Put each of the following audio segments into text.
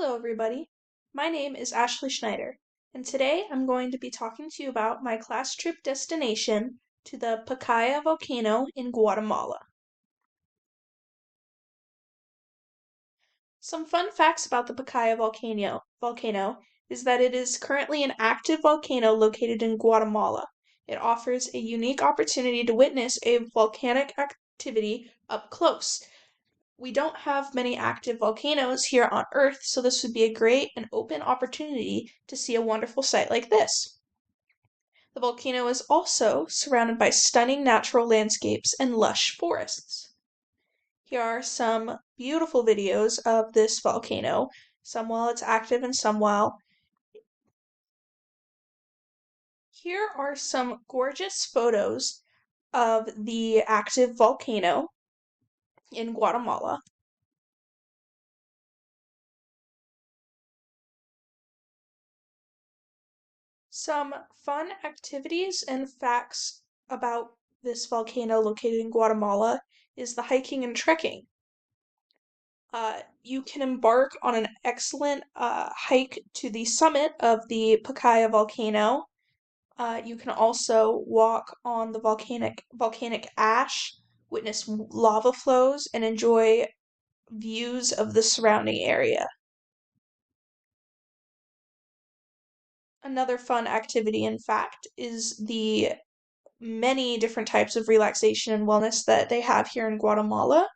Hello, everybody. My name is Ashley Schneider, and today I'm going to be talking to you about my class trip destination to the Pacaya volcano in Guatemala. Some fun facts about the Pacaya volcano is that it is currently an active volcano located in Guatemala. It offers a unique opportunity to witness a volcanic activity up close. We don't have many active volcanoes here on Earth, so this would be a great and open opportunity to see a wonderful sight like this. The volcano is also surrounded by stunning natural landscapes and lush forests. Here are some beautiful videos of this volcano, some while it's active and some while. Here are some gorgeous photos of the active volcano in Guatemala. Some fun activities and facts about this volcano located in Guatemala is the hiking and trekking. You can embark on an excellent hike to the summit of the Pacaya volcano. You can also walk on the volcanic ash, witness lava flows, and enjoy views of the surrounding area. Another fun activity, in fact, is the many different types of relaxation and wellness that they have here in Guatemala.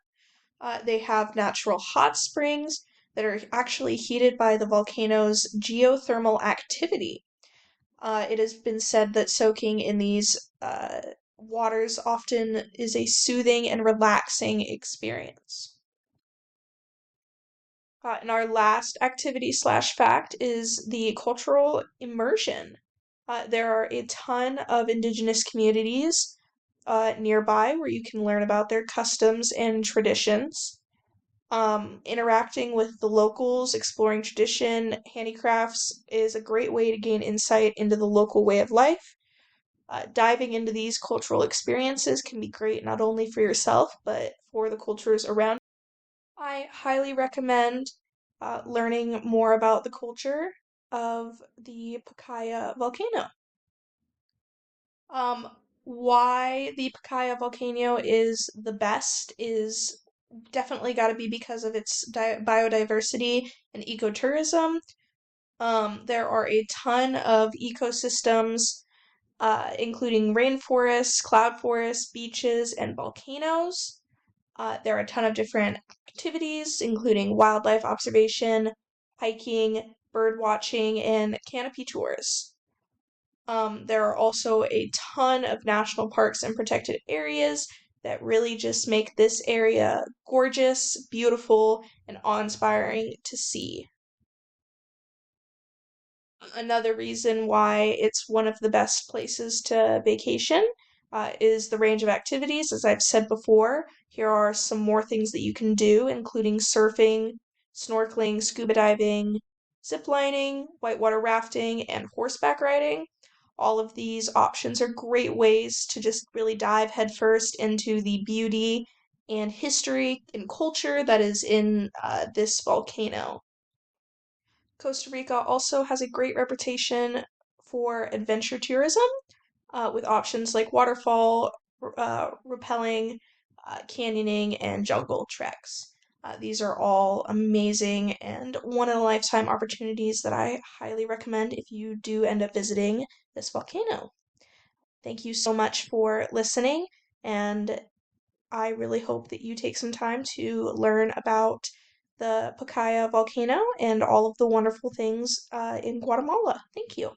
They have natural hot springs that are actually heated by the volcano's geothermal activity. It has been said that soaking in these waters often is a soothing and relaxing experience. And our last activity slash fact is the cultural immersion. There are a ton of indigenous communities nearby where you can learn about their customs and traditions. Interacting with the locals, exploring tradition, handicrafts is a great way to gain insight into the local way of life. Diving into these cultural experiences can be great not only for yourself, but for the cultures around. I highly recommend learning more about the culture of the Pacaya volcano. Um, why the Pacaya volcano is the best is definitely got to be because of its biodiversity and ecotourism. There are a ton of ecosystems, including rainforests, cloud forests, beaches, and volcanoes. There are a ton of different activities, including wildlife observation, hiking, bird watching, and canopy tours. There are also a ton of national parks and protected areas that really just make this area gorgeous, beautiful, and awe-inspiring to see. Another reason why it's one of the best places to vacation is the range of activities. As I've said before, here are some more things that you can do, including surfing, snorkeling, scuba diving, zip lining, whitewater rafting, and horseback riding. All of these options are great ways to just really dive headfirst into the beauty and history and culture that is in this volcano. Costa Rica also has a great reputation for adventure tourism with options like waterfall, rappelling, canyoning, and jungle treks. These are all amazing and one in a lifetime opportunities that I highly recommend if you do end up visiting this volcano. Thank you so much for listening, and I really hope that you take some time to learn about the Pacaya volcano and all of the wonderful things in Guatemala. Thank you.